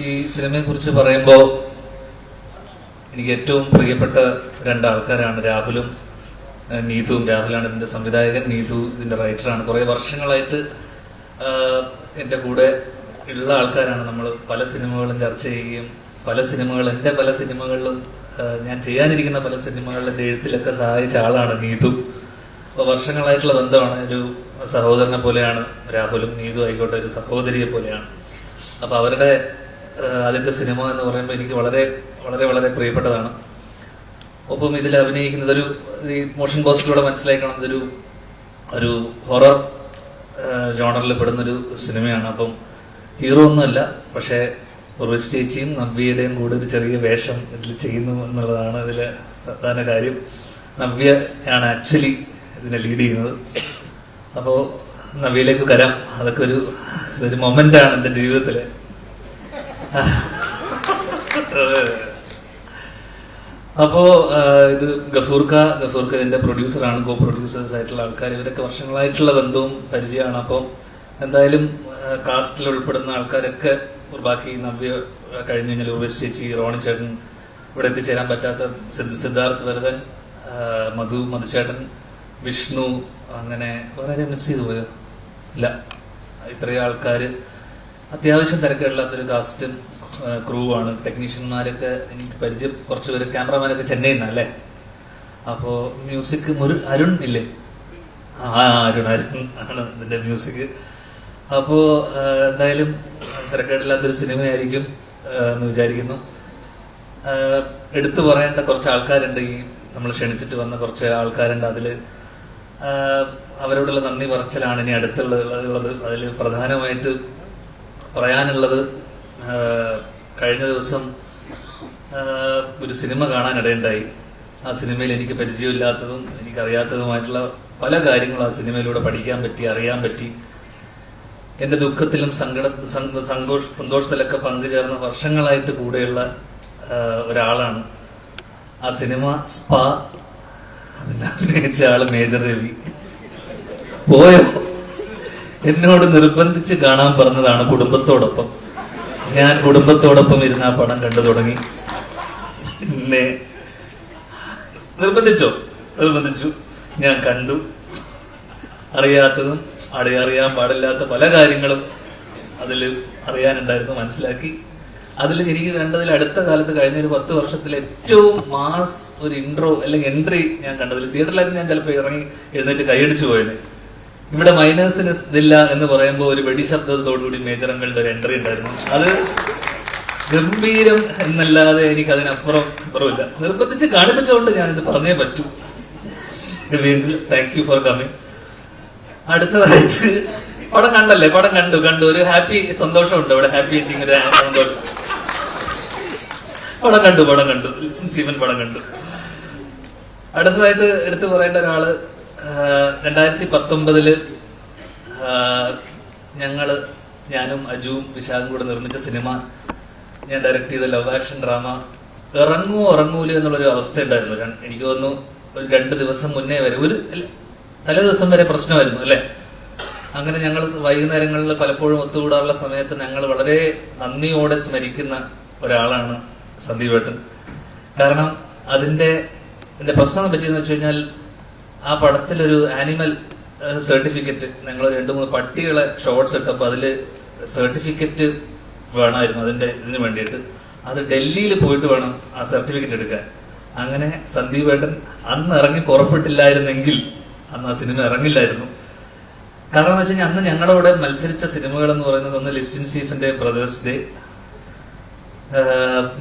ഈ സിനിമയെ കുറിച്ച് പറയുമ്പോൾ എനിക്ക് ഏറ്റവും പ്രിയപ്പെട്ട രണ്ടാൾക്കാരാണ് രാഹുലും നീതുവും. രാഹുലാണ് ഇതിന്റെ സംവിധായകൻ, നീതു ഇതിന്റെ റൈറ്ററാണ്. കുറെ വർഷങ്ങളായിട്ട് എൻ്റെ കൂടെ ഉള്ള ആൾക്കാരാണ്. നമ്മൾ പല സിനിമകളും ചർച്ച ചെയ്യുകയും എൻ്റെ പല സിനിമകളിലും ഞാൻ ചെയ്യാനിരിക്കുന്ന പല സിനിമകളിലും എൻ്റെ എഴുത്തിലൊക്കെ സഹായിച്ച ആളാണ് നീതു. അപ്പോൾ വർഷങ്ങളായിട്ടുള്ള ബന്ധമാണ്. ഒരു സഹോദരനെ പോലെയാണ് രാഹുലും. നീതു ആയിക്കോട്ടെ ഒരു സഹോദരിയെ പോലെയാണ്. അപ്പൊ അവരുടെ ആദ്യത്തെ സിനിമ എന്ന് പറയുമ്പോൾ എനിക്ക് വളരെ വളരെ വളരെ പ്രിയപ്പെട്ടതാണ്. ഒപ്പം ഇതിൽ അഭിനയിക്കുന്നത് ഈ മോഷൻ പോസ്റ്ററിലൂടെ മനസ്സിലാക്കണം, ഒരു ഹൊറർ ജോണറിൽ പെടുന്നൊരു സിനിമയാണ്. അപ്പം ഹീറോ ഒന്നുമല്ല, പക്ഷേ ഉർവശി ചേച്ചിയും നവ്യയുടെയും കൂടെ ഒരു ചെറിയ വേഷം ഇതിൽ ചെയ്യുന്നു എന്നുള്ളതാണ് ഇതിലെ പ്രധാന കാര്യം. നവ്യ ആണ് ആക്ച്വലി ഇതിനെ ലീഡ് ചെയ്യുന്നത്. അപ്പോൾ നവ്യയിലേക്ക് വരാം. അതൊക്കെ ഒരു മൊമെന്റാണ് എൻ്റെ ജീവിതത്തില്. അപ്പോ ഇത് ഗഫൂർക്ക ഇതിന്റെ പ്രൊഡ്യൂസറാണ്, കോ പ്രൊഡ്യൂസേഴ്സ് ആയിട്ടുള്ള ആൾക്കാർ. ഇവരൊക്കെ വർഷങ്ങളായിട്ടുള്ള ബന്ധവും പരിചയമാണ്. അപ്പം എന്തായാലും കാസ്റ്റിൽ ഉൾപ്പെടുന്ന ആൾക്കാരൊക്കെ ബാക്കി നവ്യ കഴിഞ്ഞു കഴിഞ്ഞാൽ ഉർവശി ചേച്ചി, റോണി ചേട്ടൻ, ഇവിടെ എത്തിച്ചേരാൻ പറ്റാത്ത സിദ്ധാർത്ഥ് വരദൻ, മധുചേട്ടൻ, വിഷ്ണു, അങ്ങനെ വളരെ മിസ് ചെയ്തു പോയോ? ഇല്ല, ഇത്രയും ആൾക്കാർ അത്യാവശ്യം തിരക്കില്ലാത്തൊരു കാസ്റ്റും ക്രൂ ആണ്. ടെക്നീഷ്യന്മാരൊക്കെ എനിക്ക് പരിചയം കുറച്ചുപേര്. ക്യാമറമാനൊക്കെ ചെന്നൈയിൽ നിന്നല്ലേ. അപ്പോ മ്യൂസിക് അരുൺ ഇല്ലേ? അരുൺ ആണ് ഇതിന്റെ മ്യൂസിക്. അപ്പോ എന്തായാലും തിരക്കേടില്ലാത്തൊരു സിനിമയായിരിക്കും എന്ന് വിചാരിക്കുന്നു. എടുത്തു പറയേണ്ട കുറച്ച് ആൾക്കാരുണ്ട്. ഈ നമ്മൾ ക്ഷണിച്ചിട്ട് വന്ന കുറച്ച് ആൾക്കാരുണ്ട്. അതില് അവരോടുള്ള നന്ദി പറച്ചിലാണ് ഇനി അടുത്തുള്ളത്. അതിൽ പ്രധാനമായിട്ട് പറയാനുള്ളത്, കഴിഞ്ഞ ദിവസം ഒരു സിനിമ കാണാനിടയുണ്ടായി. ആ സിനിമയിൽ എനിക്ക് പരിചയമില്ലാത്തതും എനിക്കറിയാത്തതുമായിട്ടുള്ള പല കാര്യങ്ങളും ആ സിനിമയിലൂടെ പഠിക്കാൻ പറ്റി, അറിയാൻ പറ്റി. എന്റെ ദുഃഖത്തിലും സന്തോഷത്തിലൊക്കെ പങ്കുചേർന്ന വർഷങ്ങളായിട്ട് കൂടെയുള്ള ഒരാളാണ്. ആ സിനിമ സ്പാ. അതിനെ അഭിനയിച്ച ആള് മേജർ രവി. പോയോ? എന്നോട് നിർബന്ധിച്ച് കാണാൻ പറഞ്ഞതാണ് കുടുംബത്തോടൊപ്പം. ഞാൻ കുടുംബത്തോടൊപ്പം ഇരുന്ന് ആ പടം കണ്ടു തുടങ്ങി. പിന്നെ നിർബന്ധിച്ചു, ഞാൻ കണ്ടു. അറിയാത്തതും അറിയാൻ പാടില്ലാത്ത പല കാര്യങ്ങളും അതിൽ അറിയാനുണ്ടായിരുന്നു, മനസ്സിലാക്കി. അതിൽ എനിക്ക് കണ്ടതിൽ അടുത്ത കാലത്ത് കഴിഞ്ഞ ഒരു 10 വർഷത്തിൽ ഏറ്റവും മാസ് ഒരു ഇൻട്രോ അല്ലെങ്കിൽ എൻട്രി ഞാൻ കണ്ടതിൽ, തിയേറ്ററിലായിരുന്നു ഞാൻ ചിലപ്പോൾ ഇറങ്ങി എഴുന്നേറ്റ് കൈയടിച്ചു പോയത്. ഇവിടെ മൈനേഴ്സിന് ഇതില്ല എന്ന് പറയുമ്പോൾ ഒരു വെടിശബ്ദത്തോടുകൂടി മേജറങ്ങളുടെ ഒരു എൻട്രി ഉണ്ടായിരുന്നു. അത് ഗംഭീരം എന്നല്ലാതെ എനിക്ക് അതിനപ്പുറമില്ല. നിർബന്ധിച്ച് കാണിപ്പിച്ചുകൊണ്ട് ഞാൻ ഇത് പറഞ്ഞേ പറ്റൂ. Thank you for coming. അടുത്തതായിട്ട് പടം കണ്ടല്ലേ? പടം കണ്ടു. ഒരു ഹാപ്പി സന്തോഷമുണ്ട് അവിടെ. ഹാപ്പി എൻഡിങ്, ഒരു സന്തോഷം. പടം കണ്ടു. സ്റ്റീവൻ പടം കണ്ടു. അടുത്തതായിട്ട് എടുത്തു പറയേണ്ട ഒരാള്, 2019 ഞാനും അജുവും വിശാഖും കൂടെ നിർമ്മിച്ച സിനിമ, ഞാൻ ഡയറക്ട് ചെയ്ത ലവ് ആക്ഷൻ ഡ്രാമ ഇറങ്ങൂല എന്നുള്ളൊരു അവസ്ഥ ഉണ്ടായിരുന്നു. എനിക്ക് തോന്നുന്നു ഒരു 2 ദിവസം മുന്നേ വരെ, തലേ ദിവസം വരെ പ്രശ്നമായിരുന്നു അല്ലെ. അങ്ങനെ ഞങ്ങൾ വൈകുന്നേരങ്ങളിൽ പലപ്പോഴും ഒത്തുകൂടാറുള്ള സമയത്ത് ഞങ്ങൾ വളരെ നന്ദിയോടെ സ്മരിക്കുന്ന ഒരാളാണ് സന്ദീപേട്ടൻ. കാരണം അതിന്റെ പ്രശ്നം പറ്റിയെന്ന് വെച്ച് കഴിഞ്ഞാൽ, ആ പടത്തിലൊരു ആനിമൽ സർട്ടിഫിക്കറ്റ്, ഞങ്ങൾ 2-3 പട്ടികളെ ഷോർട്സ് ഇട്ടപ്പോൾ അതില് സർട്ടിഫിക്കറ്റ് വേണമായിരുന്നു ഇതിന് വേണ്ടിയിട്ട്. അത് ഡൽഹിയിൽ പോയിട്ട് വേണം ആ സർട്ടിഫിക്കറ്റ് എടുക്കാൻ. അങ്ങനെ സന്ദീപേട്ടൻ അന്ന് ഇറങ്ങി പുറപ്പെട്ടില്ലായിരുന്നെങ്കിൽ അന്ന് ആ സിനിമ ഇറങ്ങില്ലായിരുന്നു. കാരണം എന്ന് വെച്ച് കഴിഞ്ഞാൽ അന്ന് ഞങ്ങളവിടെ മത്സരിച്ച സിനിമകൾ എന്ന് പറയുന്നത്, ഒന്ന് ലിസ്റ്റിൻ സ്റ്റീഫന്റെ ബ്രദേഴ്സ് ഡേ,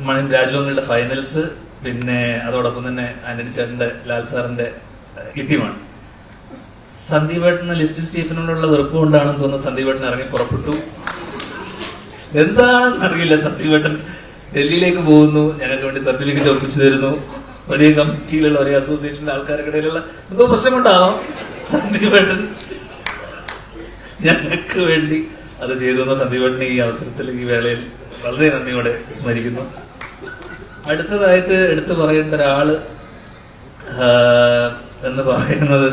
മണിം രാജവങ്ങളുടെ ഫൈനൽസ്, പിന്നെ അതോടൊപ്പം തന്നെ ആന്റണി ചേട്ടന്റെ, ലാൽ സാറിന്റെ ഇട്ടിമാണ്. സന്ദീപേട്ടന് ലിസ്റ്റിൻ സ്റ്റീഫനോടുള്ള വെറുപ്പ് കൊണ്ടാണെന്ന് തോന്നുന്നു സന്ദീപേട്ടൻ ഇറങ്ങി പുറപ്പെട്ടു. എന്താണെന്ന് അറിയില്ല. സന്ദീപേട്ടൻ ഡൽഹിയിലേക്ക് പോകുന്നു, ഞങ്ങൾക്ക് വേണ്ടി സർട്ടിഫിക്കറ്റ് ഒപ്പിച്ചു തരുന്നു. ഒരേ കമ്മിറ്റിയിലുള്ള, ഒരേ അസോസിയേഷനിലെ ആൾക്കാർക്കിടയിലുള്ള എന്തോ പ്രശ്നമുണ്ടാവാം. സന്ദീപേട്ടൻ ഞങ്ങൾക്ക് വേണ്ടി അത് ചെയ്തു തന്ന സന്ദീപേട്ടനെ ഈ അവസരത്തിൽ, ഈ വേളയിൽ വളരെ നന്ദിയോടെ സ്മരിക്കുന്നു. അടുത്തതായിട്ട് എടുത്തു പറയേണ്ട ഒരാള് എന്ന് പറയുന്നത്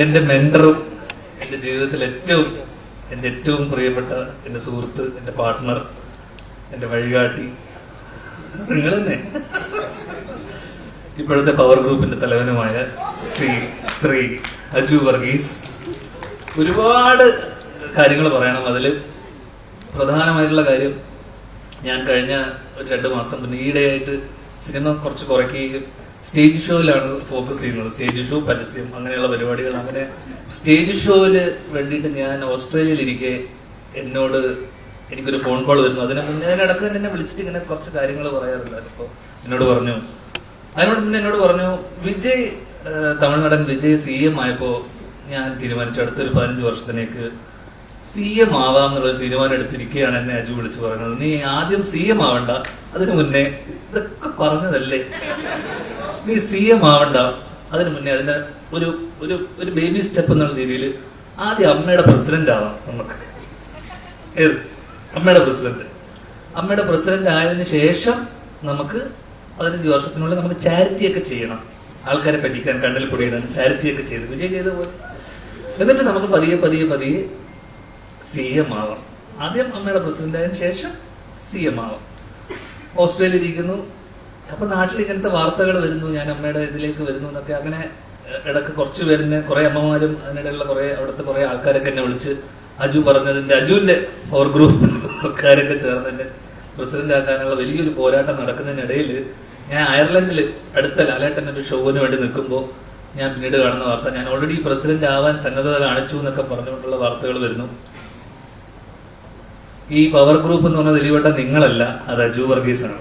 എന്റെ മെന്ററും എന്റെ ജീവിതത്തിൽ ഏറ്റവും എൻ്റെ ഏറ്റവും പ്രിയപ്പെട്ട എൻ്റെ സുഹൃത്ത്, എൻ്റെ പാർട്ട്ണർ, എൻ്റെ വഴികാട്ടി, നിങ്ങൾ തന്നെ, ഇപ്പോഴത്തെ പവർ ഗ്രൂപ്പിന്റെ തലവനുമായ ശ്രീ അജു വർഗീസ്. ഒരുപാട് കാര്യങ്ങൾ പറയണം. അതിൽ പ്രധാനമായിട്ടുള്ള കാര്യം, ഞാൻ കഴിഞ്ഞ ഒരു 2 മാസം പിന്നെ ഈയിടെയായിട്ട് സിനിമ കുറച്ച് കുറയ്ക്കുകയും സ്റ്റേജ് ഷോയിലാണ് ഫോക്കസ് ചെയ്യുന്നത്. സ്റ്റേജ് ഷോ, പരസ്യം, അങ്ങനെയുള്ള പരിപാടികൾ. അങ്ങനെ സ്റ്റേജ് ഷോയില് വേണ്ടിയിട്ട് ഞാൻ ഓസ്ട്രേലിയയിൽ ഇരിക്കെ എനിക്കൊരു ഫോൺ കോൾ വരുന്നു. അതിന് മുന്നേ അതിനിടക്ക് തന്നെ എന്നെ വിളിച്ചിട്ട് ഇങ്ങനെ കുറച്ച് കാര്യങ്ങൾ പറയാറുണ്ട്. അപ്പോൾ എന്നോട് പറഞ്ഞു വിജയ്, തമിഴ്നാടൻ വിജയ് CM ആയപ്പോ ഞാൻ തീരുമാനിച്ചു അടുത്തൊരു 15 വർഷത്തിലേക്ക് CM ആവാം എന്നുള്ളൊരു തീരുമാനം എടുത്തിരിക്കുകയാണ്. എന്നെ അജു വിളിച്ചു പറയുന്നത്, നീ ആദ്യം CM ആവണ്ട, അതിനു മുന്നേ ഇതൊക്കെ പറഞ്ഞതല്ലേ, നീ CM ആവണ്ട, അതിനു മുന്നേ അതിന്റെ ഒരു ബേബി സ്റ്റെപ്പ് എന്നുള്ള രീതിയിൽ ആദ്യം അമ്മയുടെ പ്രസിഡന്റ് ആവാം നമുക്ക്. അമ്മയുടെ പ്രസിഡന്റ് ആയതിനു ശേഷം നമുക്ക് 15 വർഷത്തിനുള്ളിൽ നമുക്ക് ചാരിറ്റി ഒക്കെ ചെയ്യണം, ആൾക്കാരെ പറ്റിക്കാൻ, കണ്ണിൽ പൊടിയിടാൻ ചാരിറ്റി ഒക്കെ ചെയ്ത് വിജയ് ചെയ്ത പോലെ. എന്നിട്ട് നമുക്ക് പതിയെ CM ആവാം. ആദ്യം അമ്മയുടെ പ്രസിഡന്റ് ആയതിനു ശേഷം CM ആവാം. ഓസ്ട്രേലിയയിൽ ഇരിക്കുന്നു. അപ്പൊ നാട്ടിൽ ഇങ്ങനത്തെ വാർത്തകൾ വരുന്നു, ഞാൻ അമ്മയുടെ ഇതിലേക്ക് വരുന്നു എന്നൊക്കെ. അങ്ങനെ ഇടക്ക് കുറച്ച് പേരിനെ, കുറെ അമ്മമാരും അതിനിടയിലുള്ള അവിടുത്തെ കുറെ ആൾക്കാരൊക്കെ എന്നെ വിളിച്ച് അജു പറഞ്ഞതിന്റെ, അജുവിന്റെ പവർ ഗ്രൂപ്പുകാരൊക്കെ ചേർന്ന് എന്നെ പ്രസിഡന്റ് ആക്കാനുള്ള വലിയൊരു പോരാട്ടം നടക്കുന്നതിനിടയിൽ ഞാൻ അയർലൻഡിൽ അടുത്ത ലാലേട്ടൻ ഒരു ഷോവിന് വേണ്ടി നിൽക്കുമ്പോൾ ഞാൻ പിന്നീട് കാണുന്ന വാർത്ത, ഞാൻ ഓൾറെഡി പ്രസിഡന്റ് ആവാൻ സന്നദ്ധത കാണിച്ചു എന്നൊക്കെ പറഞ്ഞുകൊണ്ടുള്ള വാർത്തകൾ വരുന്നു. ഈ പവർ ഗ്രൂപ്പ് എന്ന് പറഞ്ഞാൽ ദിലീപേട്ട നിങ്ങളല്ല, അത് അജു വർഗീസ് ആണ്.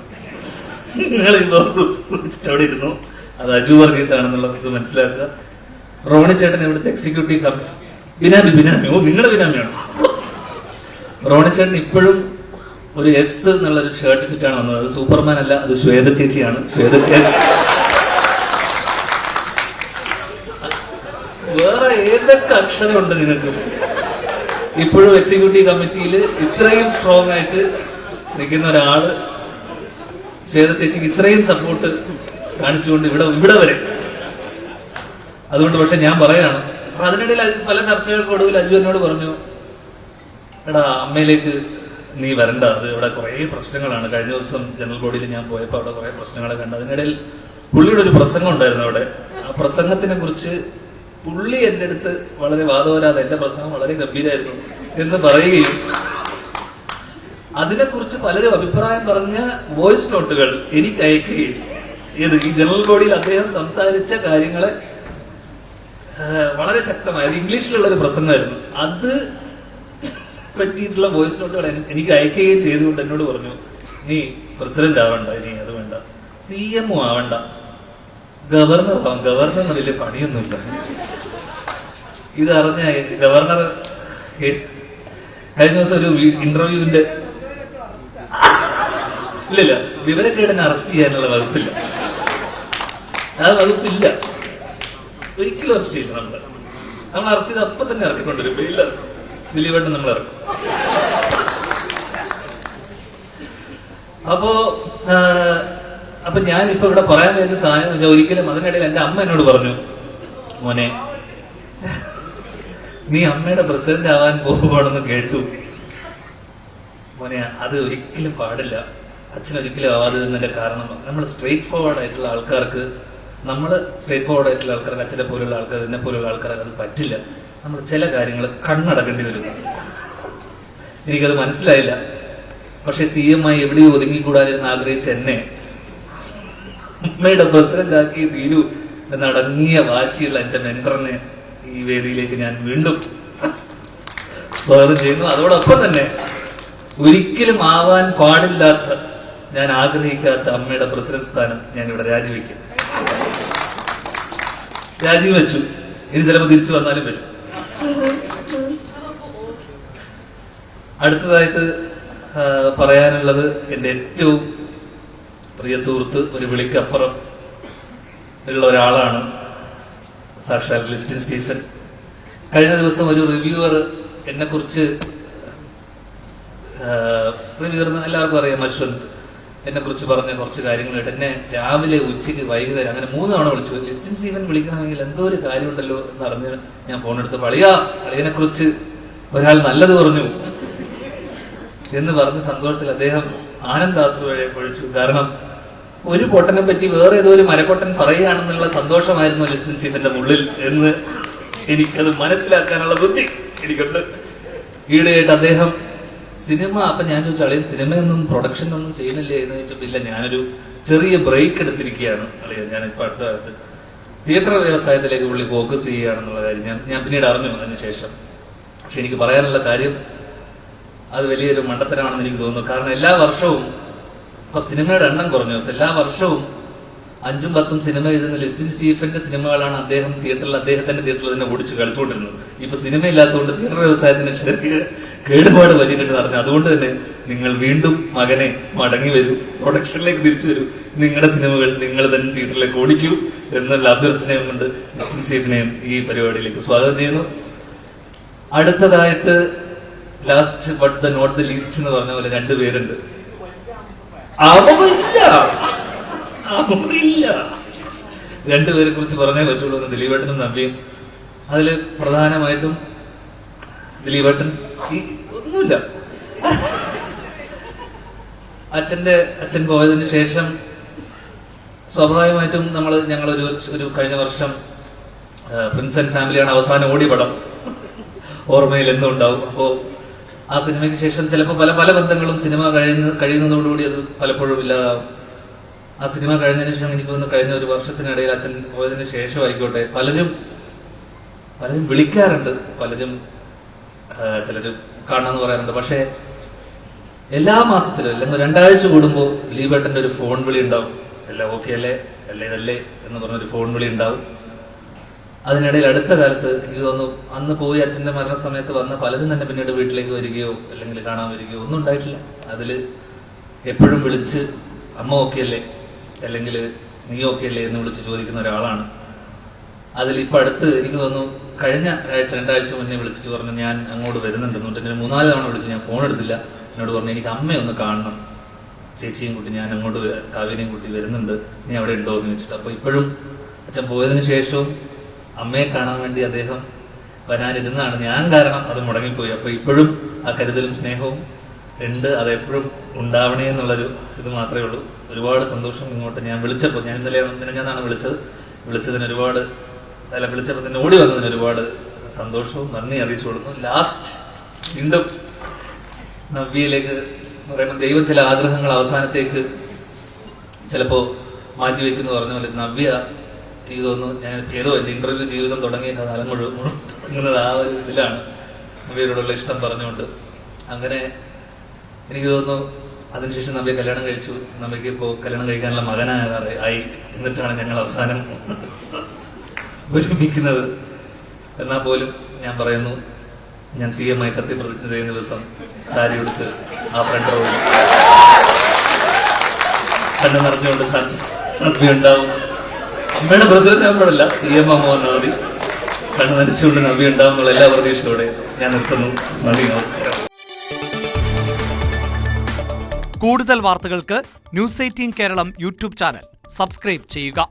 നിങ്ങൾ ഈ പവർ ഗ്രൂപ്പ് അവിടെ ഇരുന്നു, അത് അജു വർഗീസ് ആണെന്നുള്ളത് മനസ്സിലാക്കുക. റോണി ചേട്ടൻ ഇവിടുത്തെ എക്സിക്യൂട്ടീവ് കമ്മിറ്റി ബിനാമിയോ നിങ്ങളുടെ ബിനാമിയാണോ? റോണി ചേട്ടൻ ഇപ്പോഴും ഒരു S എന്നുള്ളൊരു ഷർട്ട് ഇട്ടിട്ടാണ് വന്നത്. അത് സൂപ്പർമാൻ അല്ല, അത് ശ്വേത ചേച്ചിയാണ്. ശ്വേത ചേച്ചി വേറെ ഏതൊക്കെ അക്ഷരമുണ്ട് നിങ്ങൾക്ക്? ഇപ്പോഴും എക്സിക്യൂട്ടീവ് കമ്മിറ്റിയിൽ ഇത്രയും സ്ട്രോങ് ആയിട്ട് നിൽക്കുന്ന ഒരാള്, ശ്വേത ചേച്ചിക്ക് ഇത്രയും സപ്പോർട്ട് കാണിച്ചുകൊണ്ട് ഇവിടെ വരെ. അതുകൊണ്ട് പക്ഷെ ഞാൻ പറയാണ്, അതിനിടയിൽ പല ചർച്ചകൾക്കൊടുവിൽ അജു എന്നോട് പറഞ്ഞു, എടാ അമ്മയിലേക്ക് നീ വരണ്ട, അത് ഇവിടെ കുറെ പ്രശ്നങ്ങളാണ്. കഴിഞ്ഞ ദിവസം ജനറൽ ബോഡിയിൽ ഞാൻ പോയപ്പോൾ അവിടെ കുറെ പ്രശ്നങ്ങളെ കണ്ടു. അതിനിടയിൽ പുള്ളിയുടെ ഒരു പ്രസംഗം ഉണ്ടായിരുന്നു അവിടെ. ആ പ്രസംഗത്തിനെ കുറിച്ച് പുള്ളി എന്റെ അടുത്ത് വളരെ വാദവരാതെ, എന്റെ പ്രസംഗം വളരെ ഗംഭീരമായിരുന്നു എന്ന് പറയുകയും അതിനെക്കുറിച്ച് പലരും അഭിപ്രായം പറഞ്ഞ വോയിസ് നോട്ടുകൾ എനിക്ക് അയക്കുകയും ഈ ജനറൽ ബോഡിയിൽ അദ്ദേഹം സംസാരിച്ച കാര്യങ്ങളെ വളരെ ശക്തമായ ഇംഗ്ലീഷിലുള്ള ഒരു പ്രസംഗമായിരുന്നു, അത് പറ്റിയിട്ടുള്ള വോയിസ് നോട്ടുകൾ എനിക്ക് അയക്കുകയും ചെയ്തുകൊണ്ട് എന്നോട് പറഞ്ഞു, നീ പ്രസിഡന്റ് ആവണ്ട, ഇനി അത് വേണ്ട, CM ആവണ്ട, ഗവർണർ ആവാം. ഗവർണർ വലിയ പണിയൊന്നുമില്ല. ഇതറിഞ്ഞ ഗവർണർ കഴിഞ്ഞ ദിവസം ഒരു ഇന്റർവ്യൂവിന്റെ ഇല്ല വിവരക്കേടിനെ അറസ്റ്റ് ചെയ്യാനുള്ള വകുപ്പില്ല, ആ വകുപ്പില്ല, ഒരിക്കലും അറസ്റ്റ് ചെയ്യില്ല. നമ്മൾ അറസ്റ്റ് ചെയ്ത് അപ്പൊ തന്നെ ഇറക്കിക്കൊണ്ടിരും. ഇല്ല, ദിലീപേട്ടൻ നമ്മൾ ഇറക്കും. അപ്പൊ ഞാൻ ഇപ്പൊ ഇവിടെ പറയാൻ വിചാരിച്ച സാധനം വെച്ചാൽ, ഒരിക്കലും അതിനിടയിൽ എന്റെ അമ്മ എന്നോട് പറഞ്ഞു, മോനെ നീ അമ്മയുടെ പ്രസിഡന്റ് ആവാൻ പോകുവാണെന്ന് കേട്ടു മോനെ, അത് ഒരിക്കലും പാടില്ല, അച്ഛനൊരിക്കലും ആവാതെ എന്നതിന്റെ കാരണം, നമ്മൾ സ്ട്രെയിറ്റ് ഫോർവേഡ് ആയിട്ടുള്ള ആൾക്കാർക്ക് അച്ഛനെ പോലുള്ള ആൾക്കാർ, എന്നെ പോലുള്ള ആൾക്കാർക്ക് അത് പറ്റില്ല. നമ്മൾ ചില കാര്യങ്ങൾ കണ്ണടക്കേണ്ടി വരുന്നു. എനിക്കത് മനസ്സിലായില്ല. പക്ഷെ CM ആയി എവിടെയും ഒതുങ്ങിക്കൂടാതിരുന്ന് ആഗ്രഹിച്ച എന്നെ അമ്മയുടെ പ്രസിഡന്റ് ആക്കി തീരൂ എന്നടങ്ങിയ വാശിയുള്ള എന്റെ മെന്ററിനെ ഈ വേദിയിലേക്ക് ഞാൻ വീണ്ടും സ്വാഗതം ചെയ്യുന്നു. അതോടൊപ്പം തന്നെ ഒരിക്കലും ആവാൻ പാടില്ലാത്ത, ഞാൻ ആഗ്രഹിക്കാത്ത അമ്മയുടെ പ്രസിഡന്റ് സ്ഥാനം ഞാൻ ഇവിടെ രാജിവെച്ചു. ഇനി ചിലപ്പോൾ തിരിച്ചു വന്നാലും വരും. അടുത്തതായിട്ട് പറയാനുള്ളത്, എന്റെ ഏറ്റവും പ്രിയ സുഹൃത്ത്, ഒരു വിളിക്കപ്പുറം ഉള്ള ഒരാളാണ് സാക്ഷാൽ ലിസ്റ്റിൻ സ്റ്റീഫൻ. കഴിഞ്ഞ ദിവസം ഒരു റിവ്യൂവർ എന്നെ കുറിച്ച്, റിവ്യൂവർ എല്ലാവർക്കും അറിയാം, അശ്വന്ത്, എന്നെ കുറിച്ച് പറഞ്ഞ കുറച്ച് കാര്യങ്ങളായിട്ട് എന്നെ രാവിലെ, ഉച്ചയ്ക്ക്, വൈകുന്നേരം അങ്ങനെ 3 തവണ വിളിച്ചു. ലിസ്റ്റിൻ സ്റ്റീഫൻ വിളിക്കണമെങ്കിൽ എന്തോ ഒരു കാര്യമുണ്ടല്ലോ എന്നറിഞ്ഞ് ഞാൻ ഫോൺ എടുത്ത്, അളിയനെ കുറിച്ച് ഒരാൾ നല്ലത് പറഞ്ഞു എന്ന് പറഞ്ഞ സന്തോഷത്തിൽ അദ്ദേഹം ആനന്ദാശ്രുവഴി പൊഴിച്ചു. കാരണം ഒരു പൊട്ടനെ പറ്റി വേറെ ഏതോ ഒരു മരപ്പൊട്ടൻ പറയുകയാണെന്നുള്ള സന്തോഷമായിരുന്നു ലിസ്റ്റിൻ സ്റ്റീഫന്റെ ഉള്ളിൽ എന്ന് എനിക്കത് മനസ്സിലാക്കാനുള്ള ബുദ്ധി എനിക്കുണ്ട്. ഈയിടെയായിട്ട് അദ്ദേഹം സിനിമ, അപ്പൊ ഞാൻ ചോദിച്ചു, അളിയൻ സിനിമയൊന്നും പ്രൊഡക്ഷൻ ഒന്നും ചെയ്യുന്നില്ലേ എന്ന് ചോദിച്ചപ്പോൾ ഇല്ല, ഞാനൊരു ചെറിയ ബ്രേക്ക് എടുത്തിരിക്കുകയാണ് അളിയൻ, ഞാൻ ഇപ്പൊ അടുത്ത കാലത്ത് തിയേറ്റർ വ്യവസായത്തിലേക്ക് പുള്ളി ഫോക്കസ് ചെയ്യുകയാണെന്നുള്ള കാര്യം ഞാൻ പിന്നീട് അറിഞ്ഞു അതിനുശേഷം. പക്ഷെ എനിക്ക് പറയാനുള്ള കാര്യം അത് വലിയൊരു മണ്ടത്തരമാണെന്ന് എനിക്ക് തോന്നുന്നു. കാരണം എല്ലാ വർഷവും ഇപ്പൊ സിനിമയുടെ എണ്ണം കുറഞ്ഞു, എല്ലാ വർഷവും 5ഉം 10ഉം സിനിമ എഴുതുന്ന ലിസ്റ്റിൻ സ്റ്റീഫന്റെ സിനിമകളാണ് അദ്ദേഹത്തിന്റെ തിയേറ്ററിൽ തന്നെ ഓടിച്ച് കളിച്ചുകൊണ്ടിരുന്നത്. ഇപ്പൊ സിനിമ ഇല്ലാത്തതുകൊണ്ട് തിയേറ്റർ വ്യവസായത്തിന് കേടുപാട് പറ്റിയിട്ടുണ്ട് പറഞ്ഞു. അതുകൊണ്ട് തന്നെ നിങ്ങൾ വീണ്ടും മകനെ മടങ്ങി വരൂ, പ്രൊഡക്ഷനിലേക്ക് തിരിച്ചു വരൂ, നിങ്ങളുടെ സിനിമകൾ നിങ്ങൾ തന്നെ തിയേറ്ററിലേക്ക് ഓടിക്കൂ എന്നുള്ള അഭ്യർത്ഥനയും കൊണ്ട് ലിസ്റ്റിൻ സ്റ്റീഫനെയും ഈ പരിപാടിയിലേക്ക് സ്വാഗതം ചെയ്യുന്നു. അടുത്തതായിട്ട് last but the not the least എന്ന് പറഞ്ഞ പോലെ 2 പേരുണ്ട്. അവരില്ല 2 പേരെ കുറിച്ച് പറഞ്ഞേ പറ്റുള്ളൂ. ദിലീപേട്ടനും നവ്യയും. അതില് പ്രധാനമായിട്ടും ദിലീപേട്ടൻ ഒന്നുമില്ല, അച്ഛൻ പോയതിനു ശേഷം സ്വാഭാവികമായിട്ടും ഞങ്ങളൊരു കഴിഞ്ഞ വർഷം പ്രിൻസ് ആൻഡ് ഫാമിലിയാണ് അവസാനം ഓടി പടം, ഓർമ്മയിൽ എന്നും ഉണ്ടാവും. അപ്പോ ആ സിനിമയ്ക്ക് ശേഷം ചിലപ്പോൾ പല ബന്ധങ്ങളും സിനിമ കഴിയുന്നതോടുകൂടി അത് പലപ്പോഴും ഇല്ലാതാവും. ആ സിനിമ കഴിഞ്ഞതിന് ശേഷം എനിക്ക് തോന്നുന്നു കഴിഞ്ഞ ഒരു വർഷത്തിനിടയിൽ അച്ഛൻ പോയതിനു ശേഷം ആയിക്കോട്ടെ പലരും വിളിക്കാറുണ്ട്, ചിലര് കാണണമെന്ന് പറയാറുണ്ട്. പക്ഷെ എല്ലാ മാസത്തിലും അല്ലെങ്കിൽ 2 ആഴ്ച കൂടുമ്പോൾ ദിലീപേട്ടന്റെ ഒരു ഫോൺ വിളി ഉണ്ടാവും. എല്ലാം ഓക്കെ അല്ലേ, ഇതല്ലേ എന്ന് പറഞ്ഞൊരു ഫോൺ വിളി ഉണ്ടാവും. അതിനിടയിൽ അടുത്ത കാലത്ത് എനിക്ക് തോന്നുന്നു അന്ന് പോയി അച്ഛന്റെ മരണസമയത്ത് വന്ന പലരും തന്നെ പിന്നീട് വീട്ടിലേക്ക് വരികയോ അല്ലെങ്കിൽ കാണാൻ വരികയോ ഒന്നും ഉണ്ടായിട്ടില്ല. അതില് എപ്പോഴും വിളിച്ച് അമ്മ ഓക്കെ അല്ലേ അല്ലെങ്കിൽ നീ ഓക്കെ അല്ലേ എന്ന് വിളിച്ച് ചോദിക്കുന്ന ഒരാളാണ്. അതിൽ ഇപ്പൊ അടുത്ത് എനിക്ക് തോന്നുന്നു കഴിഞ്ഞ 2 ആഴ്ച മുന്നേ വിളിച്ചിട്ട് പറഞ്ഞു ഞാൻ അങ്ങോട്ട് വരുന്നുണ്ട്. 3-4 തവണ വിളിച്ചു, ഞാൻ ഫോൺ എടുത്തില്ല. എന്നോട് പറഞ്ഞു എനിക്ക് അമ്മയെ ഒന്ന് കാണണം, ചേച്ചിയും കുട്ടി ഞാൻ അങ്ങോട്ട് കാവ്യനെയും കുട്ടി വരുന്നുണ്ട്, നീ അവിടെ ഉണ്ടോ എന്ന് വെച്ചിട്ട്. അപ്പൊ ഇപ്പോഴും അച്ഛൻ പോയതിനു ശേഷവും അമ്മയെ കാണാൻ വേണ്ടി അദ്ദേഹം വരാനിരുന്നാണ്, ഞാൻ കാരണം അത് മുടങ്ങിപ്പോയി. അപ്പൊ ഇപ്പോഴും ആ കരുതലും സ്നേഹവും ഉണ്ട്, അതെപ്പോഴും ഉണ്ടാവണേ എന്നുള്ളൊരു ഇത് മാത്രമേ ഉള്ളൂ. ഒരുപാട് സന്തോഷം. ഇങ്ങോട്ട് ഞാൻ വിളിച്ചപ്പോൾ, ഞാൻ ഇന്നലെ ഞാനാണ് വിളിച്ചതിന് ഒരുപാട് വിളിച്ചപ്പോൾ തന്നെ ഓടി വന്നതിന് ഒരുപാട് സന്തോഷവും നന്ദി അറിയിച്ചു കൊടുക്കുന്നു. ലാസ്റ്റ് വീണ്ടും നവ്യയിലേക്ക് പറയുമ്പോൾ ദൈവം ചില ആഗ്രഹങ്ങൾ അവസാനത്തേക്ക് ചിലപ്പോ മാറ്റിവെക്കുന്നു പറഞ്ഞ പോലെ നവ്യ എനിക്ക് തോന്നുന്നു ഞാൻ ഏതോ എന്റെ ഇന്റർവ്യൂ ജീവിതം തുടങ്ങിയ കാലം മുഴുവൻ തുടങ്ങുന്നത് ആ ഒരു ഇതിലാണ്, നവ്യയോടുള്ള ഇഷ്ടം പറഞ്ഞുകൊണ്ട്. അങ്ങനെ എനിക്ക് തോന്നുന്നു അതിനുശേഷം നവ്യ കല്യാണം കഴിച്ചു. നവ്യക്ക് ഇപ്പോൾ കല്യാണം കഴിക്കാനുള്ള മകനായി എന്നിട്ടാണ് ഞങ്ങൾ അവസാനം ഒരുമിക്കുന്നത്. എന്നാൽ പോലും ഞാൻ പറയുന്നു, ഞാൻ CM ആയി സത്യപ്രതിജ്ഞ ചെയ്യുന്ന ദിവസം സാരി എടുത്ത് ആ ഫ്രണ്ട് റോഡിൽ കണ്ണു നിറഞ്ഞുകൊണ്ട് നവ്യ ഉണ്ടാവും. അമ്മയുടെ പ്രസിഡന്റ് ആകുമ്പോഴല്ല, CM ആകുമ്പോൾ വന്നാൽ മതി. കണ്ണു നനച്ചുകൊണ്ട് നവ്യ ഉണ്ടാവും എന്നുള്ള എല്ലാ പ്രതീക്ഷയോടെ ഞാൻ നിർത്തുന്നു. നന്ദി, നമസ്കാരം. കൂടുതൽ വാർത്തകൾക്ക് News 18 Keralam YouTube channel subscribe ചെയ്യുക.